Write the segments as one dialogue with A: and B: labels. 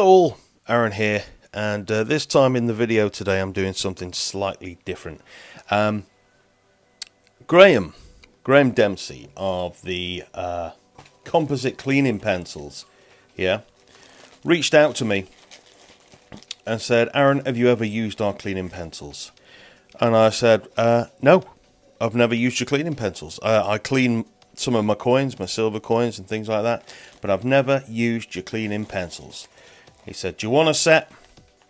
A: Hello all, Aaron here, and this time in the video today I'm doing something slightly different. Graham Dempsey of the Composite Cleaning Pencils, reached out to me and said, Aaron, have you ever used our cleaning pencils? And I said, no, I've never used your cleaning pencils. I clean some of my coins, my silver coins and things like that, but I've never used your cleaning pencils. He said, do you want a set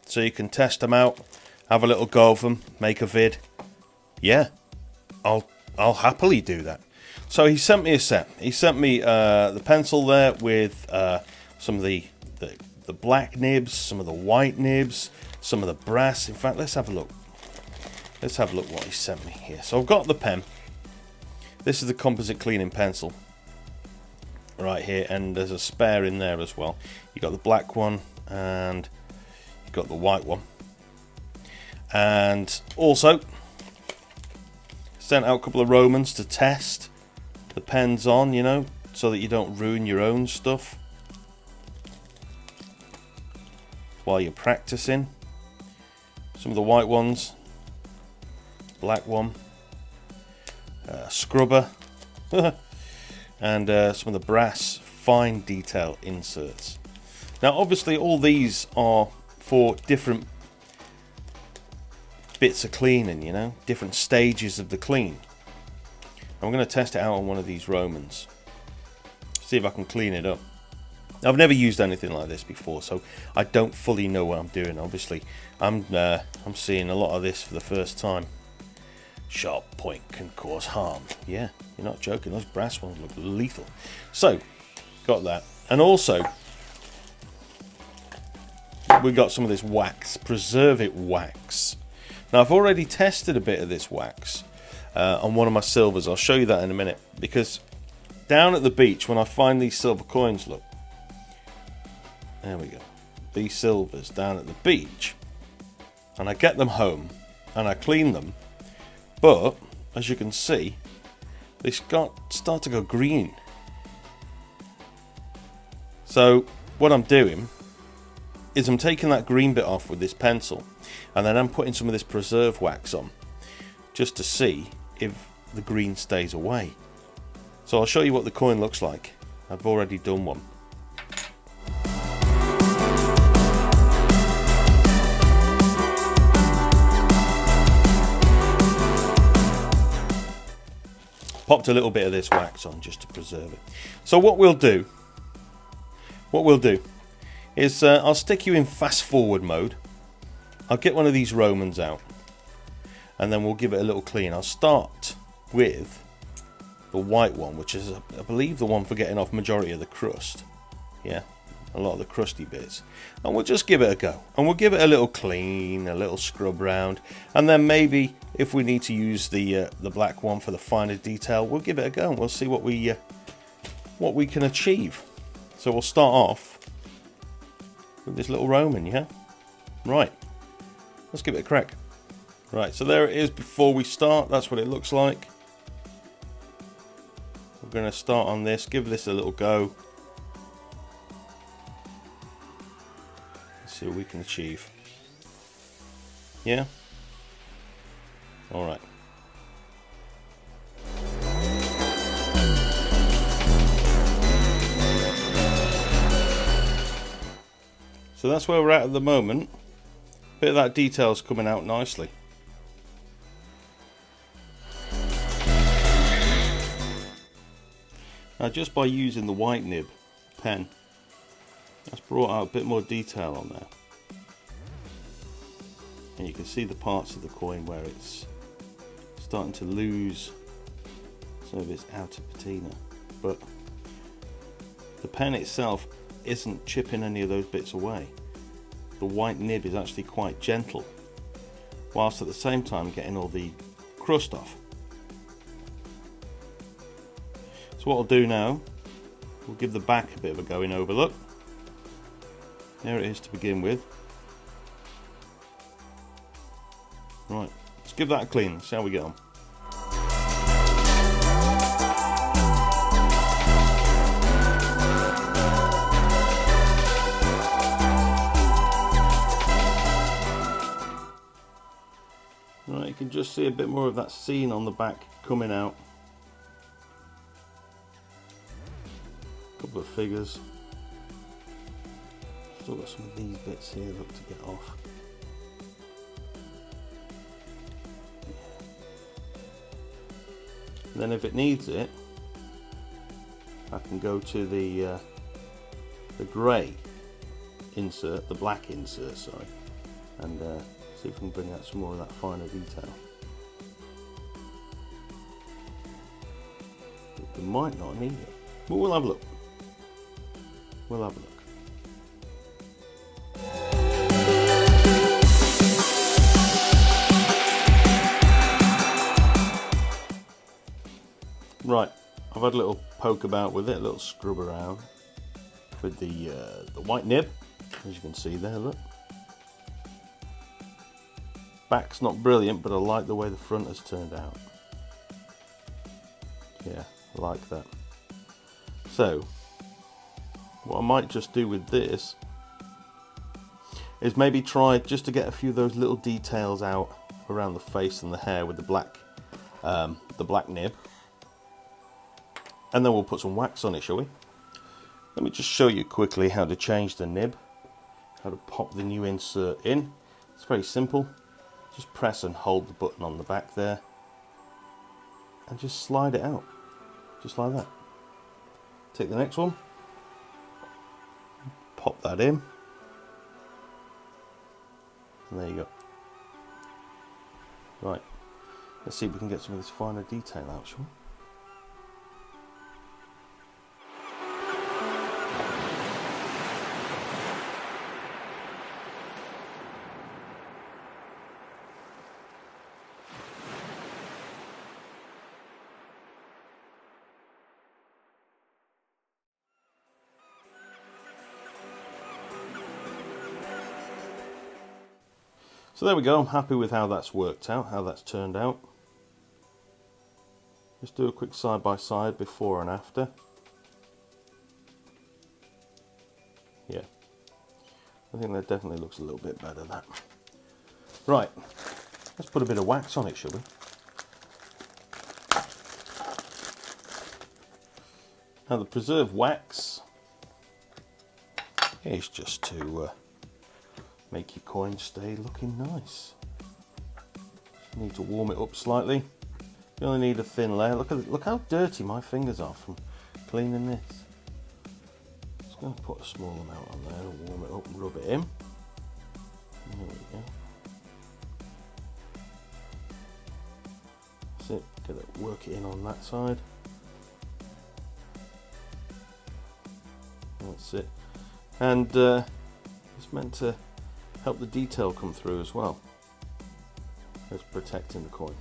A: so you can test them out, have a little go of them, make a vid? Yeah, I'll happily do that. So he sent me a set. He sent me the pencil there with some of the black nibs, some of the white nibs, some of the brass. In fact, let's have a look. Let's have a look what he sent me here. So I've got the pen. This is the Composite Cleaning Pencil right here, and there's a spare in there as well. You got the black one and you've got the white one, and also sent out a couple of Romans to test the pens on, you know, so that you don't ruin your own stuff while you're practicing. Some of the white ones, black one, scrubber and some of the brass fine detail inserts. Now obviously all these are for different bits of cleaning, you know, different stages of the clean. I'm going to test it out on one of these Romans, see if I can clean it up. I've never used anything like this before, so I don't fully know what I'm doing. Obviously I'm seeing a lot of this for the first time. Sharp point can cause harm. Yeah, you're not joking. Those brass ones look lethal. So, got that. And also, we got some of this wax, Preserve It wax. Now, I've already tested a bit of this wax on one of my silvers. I'll show you that in a minute. Because down at the beach, when I find these silver coins, look. There we go. These silvers down at the beach. And I get them home and I clean them. But, as you can see, they start to go green. So, what I'm doing is I'm taking that green bit off with this pencil, and then I'm putting some of this preserve wax on, just to see if the green stays away. So I'll show you what the coin looks like. I've already done one. Popped a little bit of this wax on just to preserve it. So what we'll do is I'll stick you in fast forward mode. I'll get one of these Romans out and then we'll give it a little clean. I'll start with the white one, which is I believe the one for getting off majority of the crust. Yeah, a lot of the crusty bits. And we'll just give it a go. And we'll give it a little clean, a little scrub round, and then maybe if we need to use the black one for the finer detail, we'll give it a go and we'll see what we can achieve. So we'll start off with this little Roman, yeah? Right, let's give it a crack. Right, so there it is before we start. That's what it looks like. We're going to start on this, give this a little go. Let's see what we can achieve. Yeah? Alright. So that's where we're at the moment. Bit of that detail's coming out nicely. Now just by using the white nib pen, that's brought out a bit more detail on there. And you can see the parts of the coin where it's starting to lose some of its outer patina, but the pen itself isn't chipping any of those bits away. The white nib is actually quite gentle, whilst at the same time getting all the crust off. So what I'll do now, we'll give the back a bit of a going over. Look, there it is to begin with. Right, let's give that a clean, see how we get on. Right, you can just see a bit more of that seam on the back coming out. A couple of figures. Still got some of these bits here, look, to get off. And then if it needs it, I can go to the grey insert, the black insert, sorry, and see if we can bring out some more of that finer detail. We might not need it, but we'll have a look. We'll have a look. Right, I've had a little poke about with it, a little scrub around with the white nib, as you can see there, look. Back's not brilliant, but I like the way the front has turned out. Yeah, I like that. So, what I might just do with this is maybe try just to get a few of those little details out around the face and the hair with the black nib. And then we'll put some wax on it, shall we? Let me just show you quickly how to change the nib, how to pop the new insert in. It's very simple. Just press and hold the button on the back there and just slide it out, just like that. Take the next one, pop that in, and there you go. Right, let's see if we can get some of this finer detail out, shall we? So there we go, I'm happy with how that's worked out, how that's turned out. Just do a quick side by side before and after. Yeah, I think that definitely looks a little bit better, that. Right, let's put a bit of wax on it, shall we? Now the preserved wax is just to make your coin stay looking nice. Just need to warm it up slightly. You only need a thin layer. Look how dirty my fingers are from cleaning this. Just going to put a small amount on there and warm it up and rub it in. There we go. That's it. Get it, work it in on that side. That's it. And it's meant to help the detail come through as well as protecting the coin.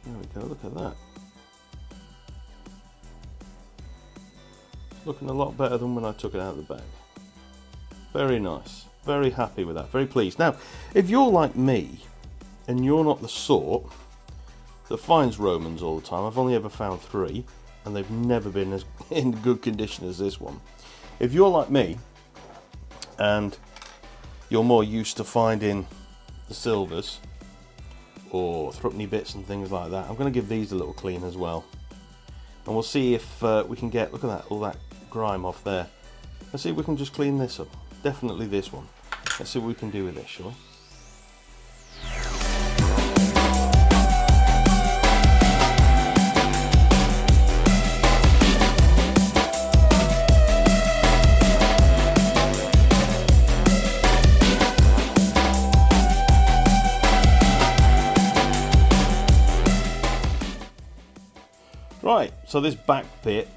A: There we go, look at that. It's looking a lot better than when I took it out of the bag. Very nice, very happy with that, very pleased. Now, if you're like me and you're not the sort that finds Romans all the time, I've only ever found 3 and they've never been as in good condition as this one. If you're like me and you're more used to finding the silvers or threepenny bits and things like that, I'm going to give these a little clean as well, and we'll see if we can get, look at that, all that grime off there. Let's see if we can just clean this up. Definitely this one. Let's see what we can do with this, shall we? Right, so this back bit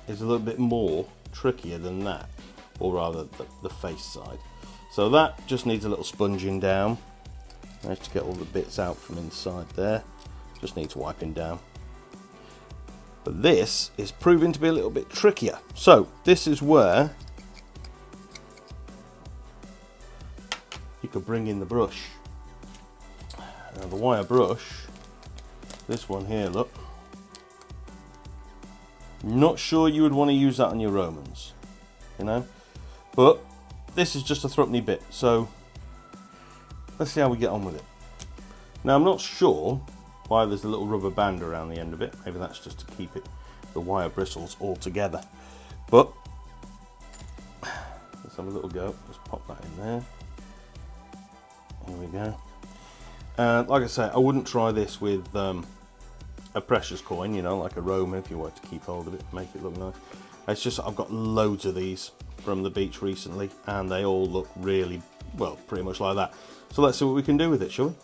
A: is a little bit more trickier than that, or rather the face side. So that just needs a little sponging down. Managed to get all the bits out from inside there. Just needs wiping down. But this is proving to be a little bit trickier. So this is where you could bring in the brush. Now the wire brush, this one here, look. Not sure you would want to use that on your Romans. you know. But this is just a threepenny bit, so let's see how we get on with it. Now I'm not sure why there's a little rubber band around the end of it. Maybe that's just to keep it, the wire bristles all together. But let's have a little go. Let's pop that in there. There we go. And like I say, I wouldn't try this with a precious coin, you know, like a Roman, if you wanted to keep hold of it, make it look nice. It's just I've got loads of these from the beach recently, and they all look really, well, pretty much like that. So let's see what we can do with it, shall we?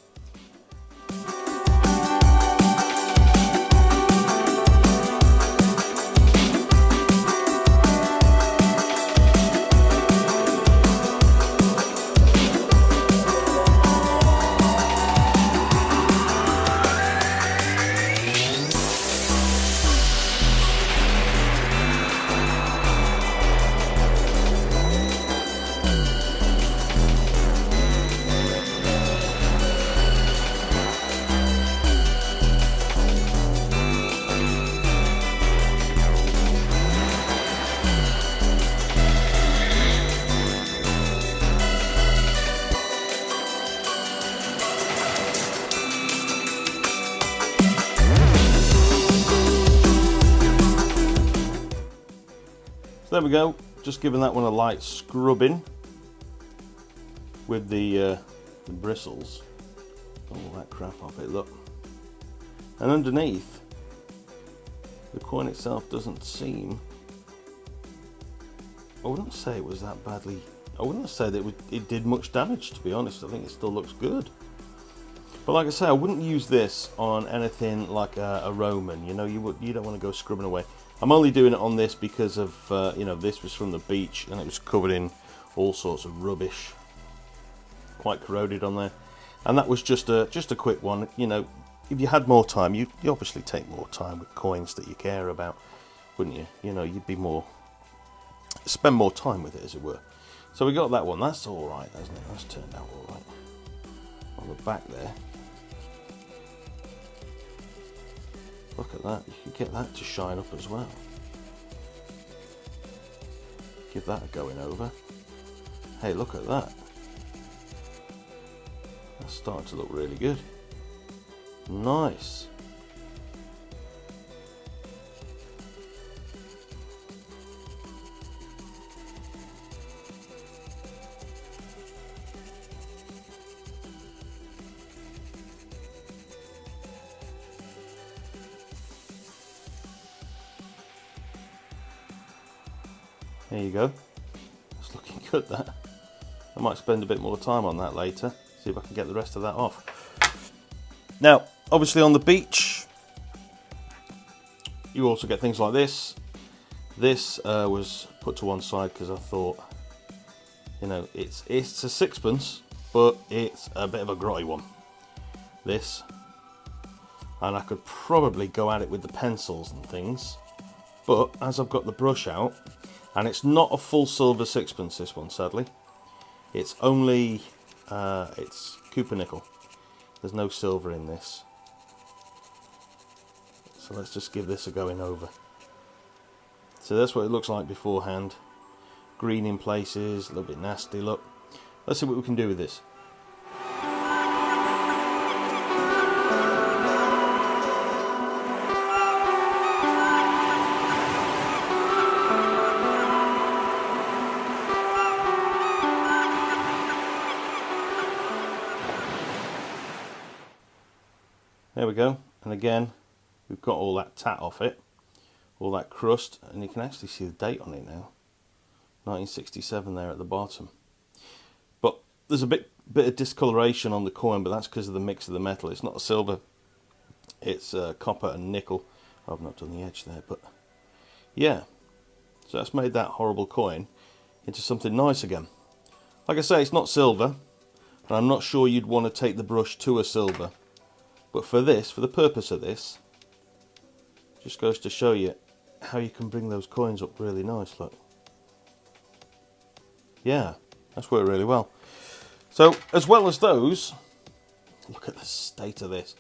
A: There we go, just giving that one a light scrubbing with the bristles, all that crap off it, look. And underneath, the coin itself doesn't seem, I wouldn't say it was that badly, I wouldn't say that it did much damage, to be honest. I think it still looks good. But like I say, I wouldn't use this on anything like a Roman, you know, you don't want to go scrubbing away. I'm only doing it on this because of, you know, this was from the beach and it was covered in all sorts of rubbish, quite corroded on there. And that was just a quick one. You know, if you had more time, you obviously take more time with coins that you care about, wouldn't you? You know, you'd be spend more time with it, as it were. So we got that one. That's all right, hasn't it? That's turned out all right. On the back there. Look at that, you could get that to shine up as well. Give that a going over. Hey, look at that. That's starting to look really good. Nice. There you go. It's looking good, that. I might spend a bit more time on that later. See if I can get the rest of that off. Now, obviously on the beach, you also get things like this. This was put to one side because I thought, you know, it's a sixpence, but it's a bit of a grotty one. This. And I could probably go at it with the pencils and things. But as I've got the brush out, and it's not a full silver sixpence, this one, sadly. It's only, it's Cooper nickel. There's no silver in this. So let's just give this a going over. So that's what it looks like beforehand. Green in places, a little bit nasty, look. Let's see what we can do with this. There we go, and again we've got all that tat off it, all that crust, and you can actually see the date on it now, 1967 there at the bottom. But there's a bit of discoloration on the coin, but that's because of the mix of the metal. It's not a silver, it's copper and nickel. I've not done the edge there, but yeah, so that's made that horrible coin into something nice again. Like I say, it's not silver, and I'm not sure you'd want to take the brush to a silver. But for this, for the purpose of this, just goes to show you how you can bring those coins up really nice, look. Yeah, that's worked really well. So, as well as those, look at the state of this.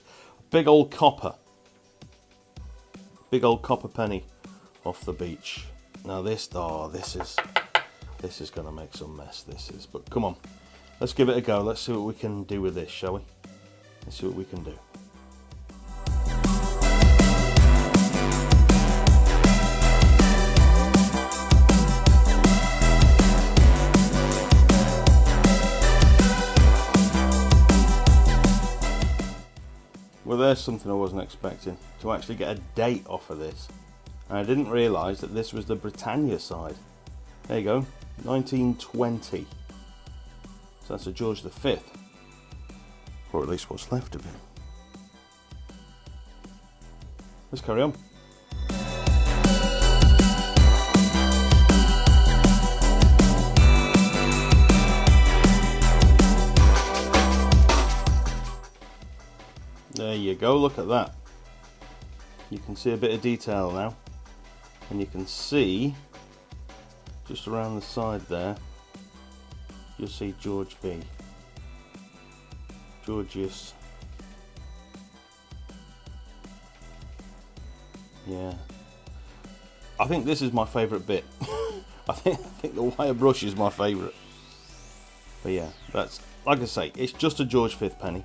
A: Big old copper penny off the beach. Now this, oh, this is this is going to make some mess, this is. But come on, let's give it a go. Let's see what we can do with this, shall we? Let's see what we can do. Well, there's something I wasn't expecting, to actually get a date off of this. And I didn't realise that this was the Britannia side. There you go, 1920. So that's a George V, or at least what's left of him. Let's carry on. There you go, look at that. You can see a bit of detail now, and you can see just around the side there, you'll see George V. Georgius. Yeah. I think this is my favourite bit. I think the wire brush is my favourite. But yeah, that's, like I say, it's just a George V penny.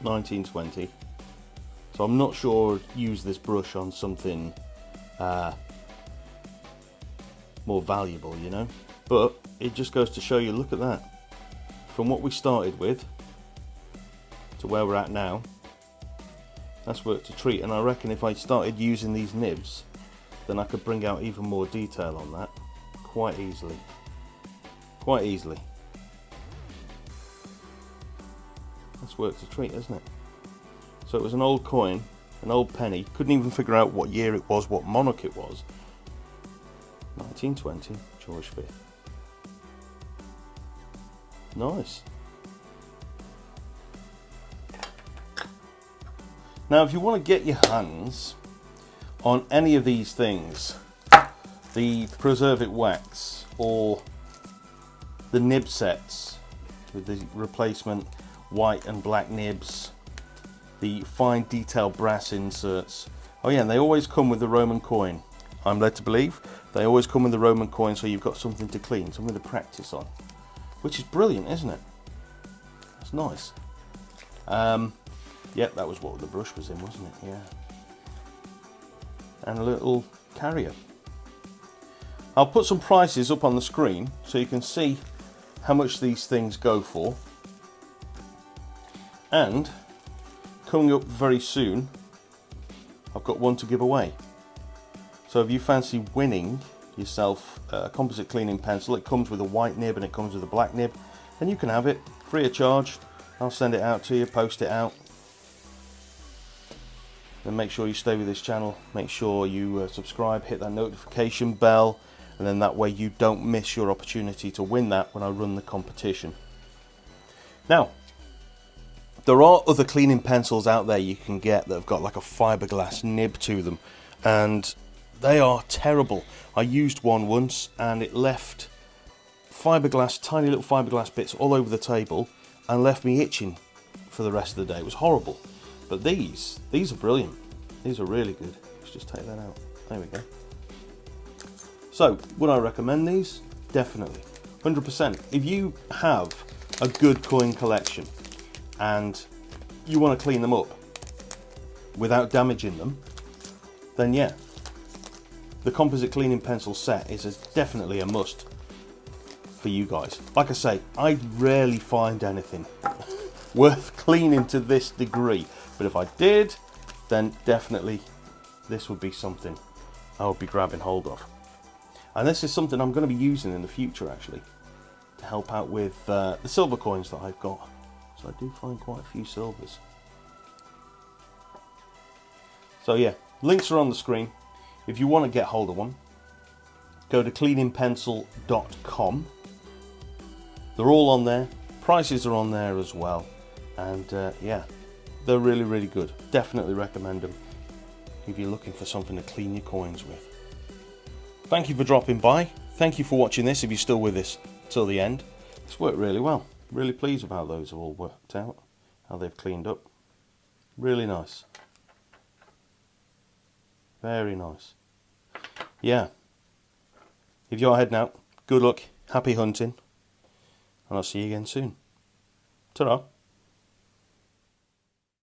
A: 1920. So I'm not sure I'd use this brush on something more valuable, you know, but it just goes to show you, look at that, from what we started with to where we're at now. That's worked a treat, and I reckon if I started using these nibs, then I could bring out even more detail on that quite easily. That's worked a treat, isn't it? So it was an old coin, an old penny. Couldn't even figure out what year it was, what monarch it was. 1920, George V. Nice. Now, if you want to get your hands on any of these things, the Preserve It wax or the nib sets with the replacement white and black nibs, the fine detail brass inserts. Oh yeah, and they always come with the Roman coin. I'm led to believe they always come with the Roman coin, so you've got something to clean, something to practice on, which is brilliant, isn't it? That's nice. Yeah, that was what the brush was in, wasn't it? Yeah. And a little carrier. I'll put some prices up on the screen so you can see how much these things go for. And coming up very soon, I've got one to give away. So if you fancy winning yourself a composite cleaning pencil, it comes with a white nib and it comes with a black nib, then you can have it free of charge. I'll send it out to you, post it out. Then make sure you stay with this channel, make sure you subscribe, hit that notification bell, and then that way you don't miss your opportunity to win that when I run the competition. Now, there are other cleaning pencils out there you can get that have got like a fiberglass nib to them, and they are terrible. I used one once and it left fiberglass, tiny little fiberglass bits all over the table and left me itching for the rest of the day. It was horrible. But these are brilliant. These are really good. Let's just take that out. There we go. So, would I recommend these? Definitely. 100%. If you have a good coin collection and you want to clean them up without damaging them, then yeah, the Composite Cleaning Pencil set is definitely a must for you guys. Like I say, I rarely find anything worth cleaning to this degree, but if I did, then definitely this would be something I would be grabbing hold of. And this is something I'm going to be using in the future, actually, to help out with the silver coins that I've got. So I do find quite a few silvers. So yeah, links are on the screen. If you want to get hold of one, go to cleaningpencil.com. They're all on there. Prices are on there as well. And yeah, they're really, really good. Definitely recommend them if you're looking for something to clean your coins with. Thank you for dropping by. Thank you for watching this if you're still with us till the end. It's worked really well. Really pleased with how those have all worked out, how they've cleaned up. Really nice. Very nice. Yeah. If you're heading out, Good luck, happy hunting, and I'll see you again soon. Ta-ra.